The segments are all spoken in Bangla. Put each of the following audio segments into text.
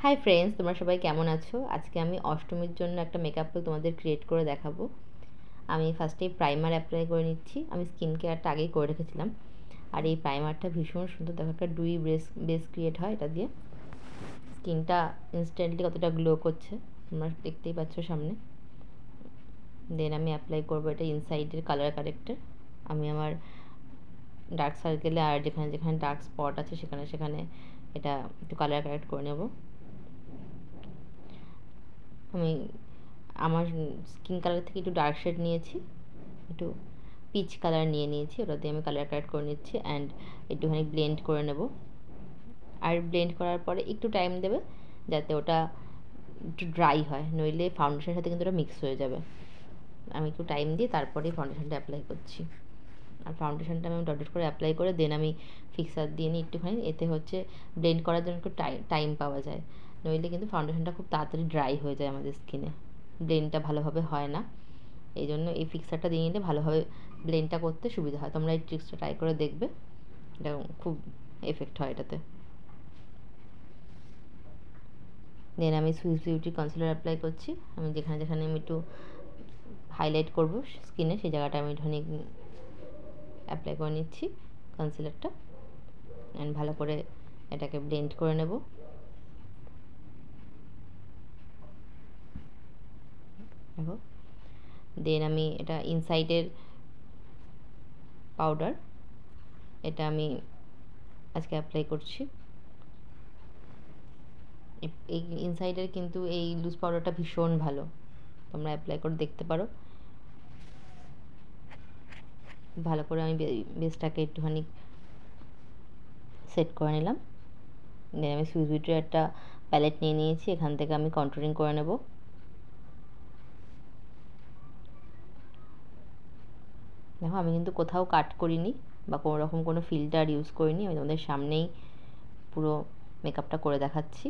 হাই ফ্রেন্ডস, তোমরা সবাই কেমন আছো? আজকে আমি অষ্টমীর জন্য একটা মেকআপ লুক তোমাদের ক্রিয়েট করে দেখাবো। আমি ফার্স্টেই প্রাইমার অ্যাপ্লাই করে নিচ্ছি। আমি স্কিন কেয়ারটা আগেই করে রেখেছিলাম, আর এই প্রাইমারটা ভীষণ সুন্দর, দেখো একটা ডুই বেস ক্রিয়েট হয় এটা দিয়ে। স্কিনটা ইনস্ট্যান্টলি কতটা গ্লো করছে তোমরা দেখতেই পাচ্ছ সামনে। দেন আমি অ্যাপ্লাই করবো এটা ইনসাইডের কালার কারেক্টার। আমি আমার ডার্ক সার্কেলে আর যেখানে যেখানে ডার্ক স্পট আছে সেখানে সেখানে এটা একটু কালার কারেক্ট করে নেব। আমি আমার স্কিন কালার থেকে একটু ডার্ক শেড নিয়েছি, একটু পিচ কালার নিয়েছি, ওটা দিয়ে আমি কালার কারেক্ট করে নিচ্ছি অ্যান্ড একটুখানি ব্লেন্ড করে নেব। আর ব্লেন্ড করার পরে একটু টাইম দেবে যাতে ওটা একটু ড্রাই হয়, নইলে ফাউন্ডেশনের সাথে কিন্তু ওটা মিক্স হয়ে যাবে। আমি একটু টাইম দিয়ে তারপরেই ফাউন্ডেশনটা অ্যাপ্লাই করছি। আর ফাউন্ডেশনটা আমি ডট করে অ্যাপ্লাই করে দেন আমি ফিক্সার দিয়ে নিই একটুখানি। এতে হচ্ছে ব্লেন্ড করার জন্য একটু টাইম পাওয়া যায়, নইলে কিন্তু ফাউন্ডেশনটা খুব তাড়াতাড়ি ড্রাই হয়ে যায় আমাদের স্কিনে, ব্লেন্ডটা ভালোভাবে হয় না। এই জন্য এই ফিক্সারটা দিয়ে নিলে ভালোভাবে ব্লেন্ডটা করতে সুবিধা হয়। তোমরা এই ট্রিক্সটা ট্রাই করে দেখবে, এটা খুব এফেক্ট হয় এটাতে। দেন আমি সুইস বিউটি কনসিলার অ্যাপ্লাই করছি। আমি যেখানে যেখানে আমি একটু হাইলাইট করব স্কিনে সেই জায়গাটা আমি একটুখানি অ্যাপ্লাই করে নিচ্ছি কনসিলারটা অ্যান্ড ভালো করে এটাকে ব্লেন্ড করে নেব। দেখো, দেন আমি এটা ইনসাইডের পাউডার, এটা আমি আজকে অ্যাপ্লাই করছি। এই ইনসাইডের কিন্তু এই লুজ পাউডারটা ভীষণ ভালো, তোমরা অ্যাপ্লাই করে দেখতে পারো। ভালো করে আমি বেসটাকে একটুখানি সেট করে নিলাম। দেন আমি সুইস বিউটির একটা প্যালেট নিয়ে নিয়েছি, এখান থেকে আমি কন্ট্রোলিং করে নেব। দেখো, আমি কিন্তু কোথাও কাট করিনি বা কোনো রকম কোনো ফিল্টার ইউজ করিনি, আমি তোমাদের সামনেই পুরো মেকআপটা করে দেখাচ্ছি।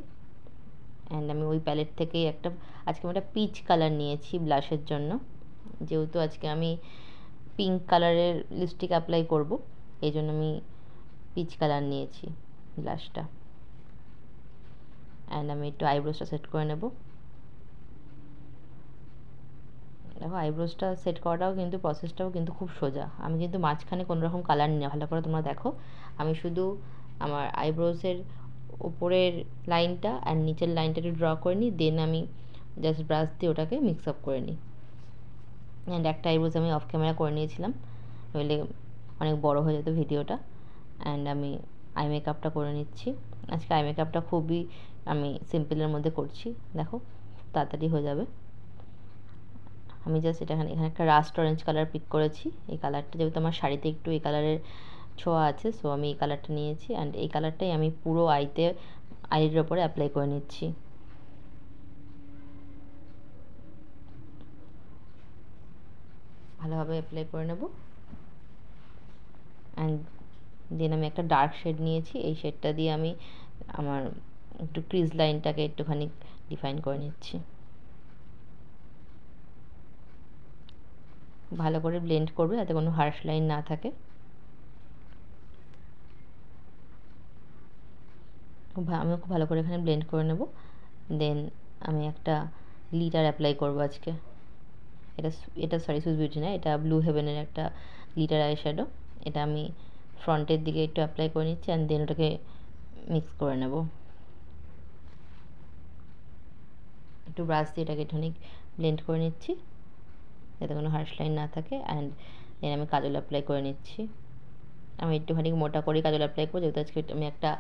অ্যান্ড আমি ওই প্যালেট থেকেই আজকে আমি একটা পিচ কালার নিয়েছি ব্লাশের জন্য, যেহেতু আজকে আমি পিঙ্ক কালারের লিপস্টিক অ্যাপ্লাই করব, এই জন্য আমি পিচ কালার নিয়েছি ব্লাশটা। অ্যান্ড আমি একটু আইব্রোসটা সেট করে নেব। দেখো, আইব্রোসটা সেট করাটাও কিন্তু প্রসেসটাও কিন্তু খুব সোজা। আমি কিন্তু মাঝখানে কোনো রকম কালার নিই না, ভালো করে তোমরা দেখো। আমি শুধু আমার আইব্রোসের ওপরের লাইনটা আর নিচের লাইনটা একটু ড্র করে নিই, দেন আমি জাস্ট ব্রাশ দিয়ে ওটাকে মিক্স আপ করে নিই। অ্যান্ড একটা আইব্রোস আমি অফ ক্যামেরা করে নিয়েছিলাম, নইলে অনেক বড় হয়ে যেত ভিডিওটা। অ্যান্ড আমি আই মেকআপটা করে নিচ্ছি। আজকে আই মেকআপটা খুবই আমি সিম্পলের মধ্যে করছি, দেখো খুব তাড়াতাড়ি হয়ে যাবে। আমি জাস্ট এখানে একটা রাস্ট অরেঞ্জ কালার পিক করেছি। এই কালারটা যেহেতু আমার শাড়িতে একটু এই কালারের ছোঁয়া আছে, সো আমি এই কালারটা নিয়েছি অ্যান্ড এই কালারটাই আমি পুরো আইলিডের ওপরে অ্যাপ্লাই করে নিচ্ছি। ভালোভাবে অ্যাপ্লাই করে নেব। অ্যান্ড দেন আমি একটা ডার্ক শেড নিয়েছি, এই শেডটা দিয়ে আমি আমার একটু ক্রিজ লাইনটাকে একটুখানি ডিফাইন করে নিচ্ছি। ভালো করে ব্লেন্ড করবে যাতে কোনো হার্শ লাইন না থাকে। আমি খুব ভালো করে এখানে ব্লেন্ড করে নেব। দেন আমি একটা গ্লিটার অ্যাপ্লাই করব আজকে। এটা সুইস বিউটি না, এটা ব্লু হেভেনের একটা গ্লিটার আই শ্যাডো। এটা আমি ফ্রন্টের দিকে একটু অ্যাপ্লাই করে নিচ্ছি অ্যান্ড দেন ওটাকে মিক্স করে নেব। একটু ব্রাশ দিয়ে এটাকে একটুখানি ব্লেন্ড করে নিচ্ছি যাতে কোনো হার্শ লাইন না থাকে। অ্যান্ড দেন আমি কাজল অ্যাপ্লাই করে নিচ্ছি। আমি একটুখানি মোটা করে কাজল অ্যাপ্লাই করবো, যেহেতু আজকে আমি একটা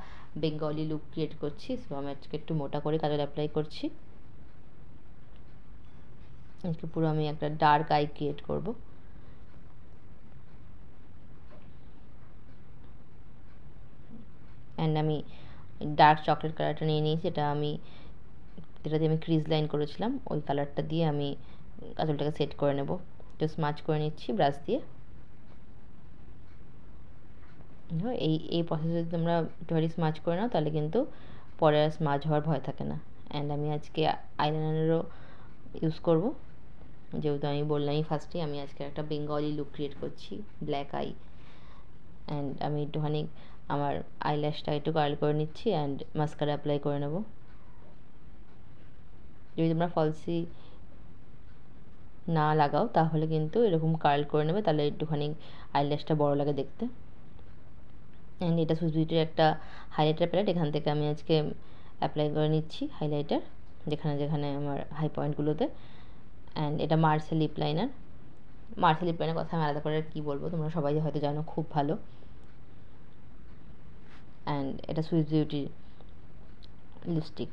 বেঙ্গলি লুক ক্রিয়েট করছি, সো আমি আজকে একটু মোটা করে কাজল অ্যাপ্লাই করছি। আজকে পুরো আমি একটা ডার্ক আই ক্রিয়েট করব। অ্যান্ড আমি ডার্ক চকলেট কালারটা নিয়ে নিয়েছি, এটা দিয়ে আমি ক্রিজ লাইন করেছিলাম, ওই কালারটা দিয়ে আমি কাজলটাকে সেট করে নেব। একটু স্মাচ করে নিচ্ছি ব্রাশ দিয়ে। এই প্রসেসে যদি তোমরা একটুখানি স্মাচ করে নাও তাহলে কিন্তু পরে আর স্মাচ হওয়ার ভয় থাকে না। অ্যান্ড আমি আজকে আইলাইনারও ইউজ করব, যেহেতু আমি বললামই ফার্স্টে আমি আজকে একটা বেঙ্গলি লুক ক্রিয়েট করছি, ব্ল্যাক আই। অ্যান্ড আমি একটুখানি আমার আইল্যাশটা একটু কার্ল করে নিচ্ছি অ্যান্ড মাস্কারা অ্যাপ্লাই করে নেব। যদি তোমরা ফলসি না লাগাও তাহলে কিন্তু এরকম কার্ল করে নেবে, তাহলে একটুখানি আইল্যাশটা বড় লাগে দেখতে। অ্যান্ড এটা সুইস বিউটির একটা হাইলাইটার প্যালেট, এখান থেকে আমি আজকে অ্যাপ্লাই করে নিচ্ছি হাইলাইটার যেখানে যেখানে আমার হাই পয়েন্টগুলোতে। অ্যান্ড এটা Marcelle lip liner. Marcelle lip লাইনের কথা আমি আলাদা করে কী বলবো, তোমরা সবাই হয়তো জানো, খুব ভালো। অ্যান্ড এটা সুইস বিউটির লিপস্টিক।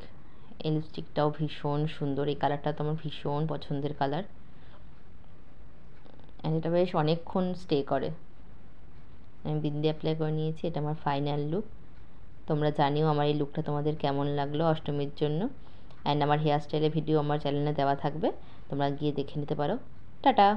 এই লিপস্টিকটাও ভীষণ সুন্দর, এই কালারটা তো আমার ভীষণ পছন্দের কালার। অ্যান্ড এটা বেশ অনেকক্ষণ স্টে করে। আমি বিন্দি অ্যাপ্লাই করে নিয়েছি, এটা আমার ফাইনাল লুক। তোমরা জানিও আমার এই লুকটা তোমাদের কেমন লাগলো অষ্টমীর জন্য। অ্যান্ড আমার হেয়ার স্টাইলের ভিডিও আমার চ্যানেলে দেওয়া থাকবে, তোমরা গিয়ে দেখে নিতে পারো। টাটা।